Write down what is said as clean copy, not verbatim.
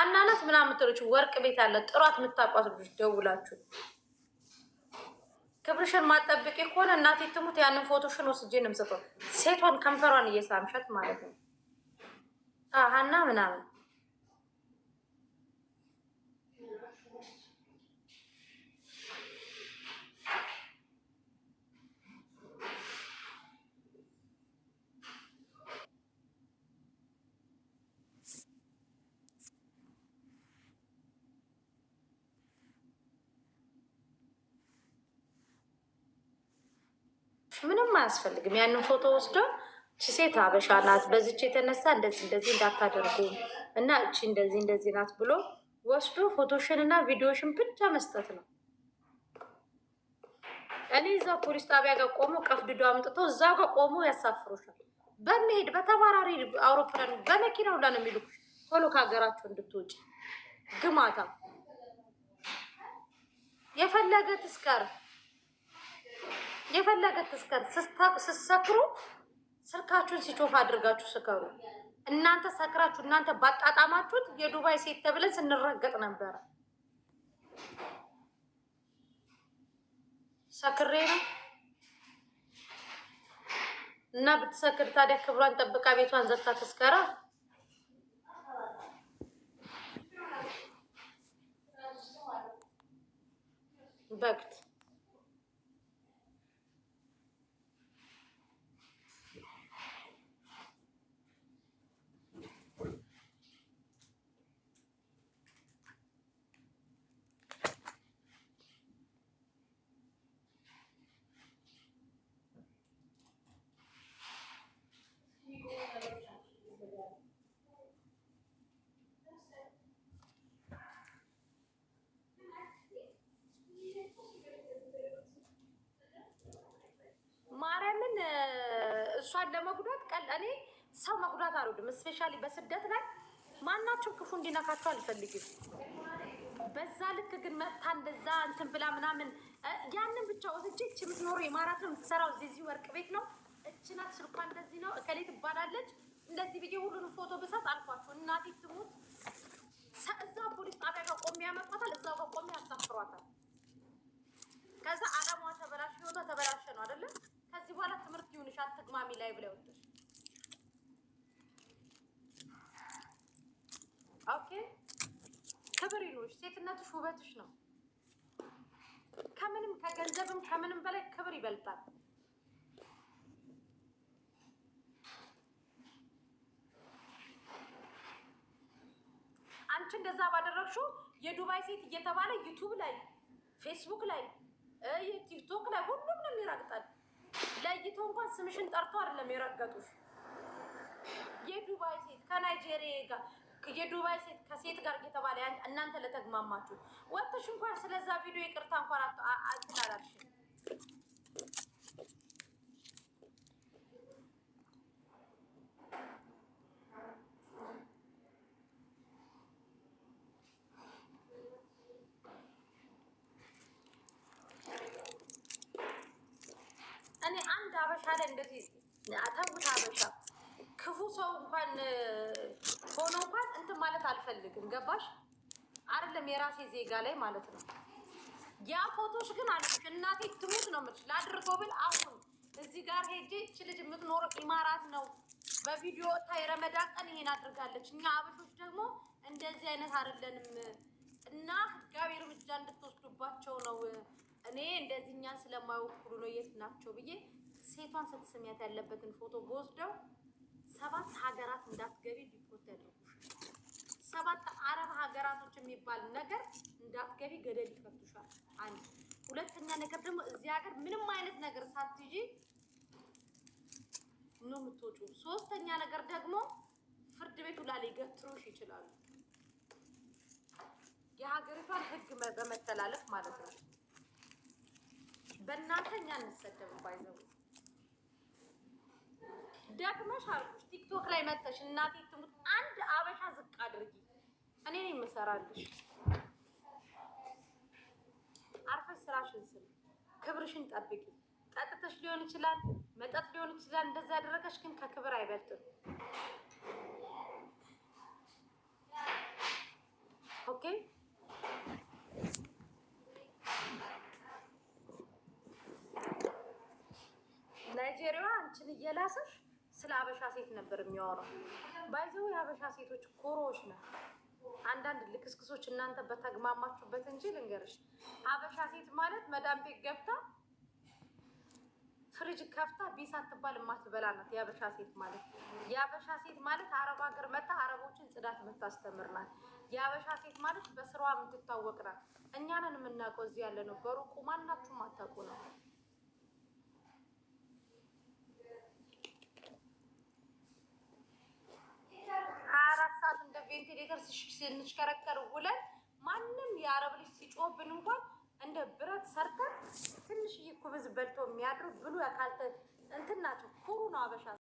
ሀናናት ምናምን ትሮች ወርቅ ቤት አለ ጥሯት የምታቋት ልጆች ደውላችሁ ክብርሽን ማጠብቂ ከሆነ እናቴ ትሙት ያንን ፎቶሽን ወስጄ ነው የምሰጠው። ሴቷን ከንፈሯን እየሳምሻት ማለት ነው። ሀና ምናምን ምንም አያስፈልግም። ያንን ፎቶ ወስዶ ሴት አበሻ ናት፣ በዚች የተነሳ እንደዚህ እንደዚህ እንዳታደርጉ እና እቺ እንደዚህ እንደዚህ ናት ብሎ ወስዶ ፎቶሽን እና ቪዲዮሽን ብቻ መስጠት ነው። እኔ እዛው ፖሊስ ጣቢያ ጋር ቆሞ ቀፍድዶ አምጥቶ እዛው ጋር ቆሞ ያሳፍሩሻል። በሚሄድ በተባራሪ አውሮፕላን በመኪናው ላይ ነው የሚልኩሽ ቶሎ ከሀገራቸው እንድትወጪ። ግማታ የፈለገ ትስከር ስትሰክሩ ስልካችሁን ሲጮፍ አድርጋችሁ ስከሩ። እናንተ ሰክራችሁ እናንተ ባጣጣማችሁት የዱባይ ሴት ተብለን ስንረገጥ ነበረ። ሰክሬ ነው እና ብትሰክር ታዲያ ክብሯን ጠብቃ ቤቷን ዘግታ ትስከራ። በግት ማርያምን እሷን ለመጉዳት እኔ ሰው መጉዳት አልወድም። እስፔሻሊ በስደት ላይ ማናቸው ክፉ እንዲነካቸው አልፈልግም። በዛ ልክ ግን መታ እንደዛ እንትን ብላ ምናምን ያንን ብቻ ወስጄ እች የምትኖረው የማራት ነው የምትሰራው እዚህ ወርቅ ቤት ነው እች ናት ስልኳ እንደዚህ ነው እከሌ ትባላለች እንደዚህ ብዬ ሁሉንም ፎቶ ብሰጥ አልኳቸው። እናቴ ትሙት እዛ ፖሊስ ጣቢያ ጋር ቆሜ ያመጣታል፣ እዛው ጋር ቆሜ ያሳፍሯታል። ከዛ አላማዋ ተበላሽ ህይወቷ ተበላሸ ነው አይደለ? ከዚህ በኋላ ትምህርት ይሁንሽ አትግማሚ ላይ ብላ ወጥሽ። ኦኬ ክብር ይኑርሽ። ሴትነትሽ ውበትሽ ነው። ከምንም ከገንዘብም ከምንም በላይ ክብር ይበልጣል። አንቺ እንደዛ ባደረግሽው የዱባይ ሴት እየተባለ ዩቱብ ላይ ፌስቡክ ላይ ቲክቶክ ላይ ሁሉም ነው የሚረግጣል። ለይቶ እንኳን ስምሽን ጠርቶ አይደለም የረገጡሽ። የዱባይ ሴት ከናይጄሪያ ጋር የዱባይ ሴት ከሴት ጋር እየተባለ እናንተ ለተግማማችሁ ወጥሽ እንኳን ስለዛ ቪዲዮ ይቅርታ እንኳን አትላላልሽ። እኔ አንድ አበሻ ላይ እንደዚህ ተውት። አበሻ ክፉ ሰው እንኳን ሆኖ እንኳን እንትን ማለት አልፈልግም። ገባሽ አይደለም? የራሴ ዜጋ ላይ ማለት ነው። ያ ፎቶሽ ግን አልኩሽ እናቴ ትሙት ነው የምልሽ። ላድርገው ብል አሁን እዚህ ጋር ሄጄ እች ልጅ የምትኖረው ኢማራት ነው። በቪዲዮ ታይ ረመዳን ቀን ይሄን አድርጋለች። እኛ አበሾች ደግሞ እንደዚህ አይነት አይደለንም እና ህጋዊ እርምጃ እንድትወስዱባቸው ነው። እኔ እንደዚህ እኛን ስለማይወክሉ ነው የት ናቸው ብዬ ሴቷን ስትስሚያት ያለበትን ፎቶ በወስደው 7 ሀገራት እንዳትገቢ ዲፖርት ያደርጉሻል። 7 አረብ ሀገራቶች የሚባል ነገር እንዳትገቢ ገደል ይፈቱሻል። አንድ ሁለተኛ ነገር ደግሞ እዚህ ሀገር ምንም አይነት ነገር ሳትይዢ ነው የምትወጪው። ሶስተኛ ነገር ደግሞ ፍርድ ቤቱ ላይ ሊገትሩሽ ይችላሉ። የሀገሪቷን ህግ በመተላለፍ ማለት ነው። በእናንተ እኛ እንሰደብ ባይዘው ደግመሽ አልኩሽ። ቲክቶክ ላይ መተሽ እናቴ ትሙት አንድ አበሻ ዝቅ አድርጊ። እኔ ነኝ የምሰራልሽ። አርፈሽ ስራሽን ስሪ፣ ክብርሽን ጠብቂ። ጠጥተሽ ሊሆን ይችላል፣ መጠጥ ሊሆን ይችላል። እንደዛ ያደረገሽ ግን ከክብር አይበልጥም። ናይጄሪያዋ አንቺን እየላሰሽ ስለ አበሻ ሴት ነበር የሚያወራው። ባይዘው የአበሻ ሴቶች ኮሮዎች ነው። አንዳንድ ልክስክሶች እናንተ በተግማማችሁበት እንጂ ልንገርሽ፣ አበሻ ሴት ማለት መዳም ቤት ገብታ ፍሪጅ ከፍታ ቢስ አትባል የማትበላ ናት። የአበሻ ሴት ማለት አረብ ሀገር መታ አረቦችን ጽዳት የምታስተምር ናት። የአበሻ ሴት ማለት በስራዋ የምትታወቅ ናት። እኛንን የምናውቀው እዚህ ያለ ነው። በሩቁ ማናችሁም አታውቁ ነው። 24 ሰዓት እንደ ቬንቲሌተር ስንሽከረከር ውለን ማንም የአረብ ልጅ ሲጮህብን እንኳን እንደ ብረት ሰርተን ትንሽዬ ኩብዝ በልቶ የሚያድሩ ብሉ ያካልተ እንትን ናቸው። ኩሩ ነው አበሻ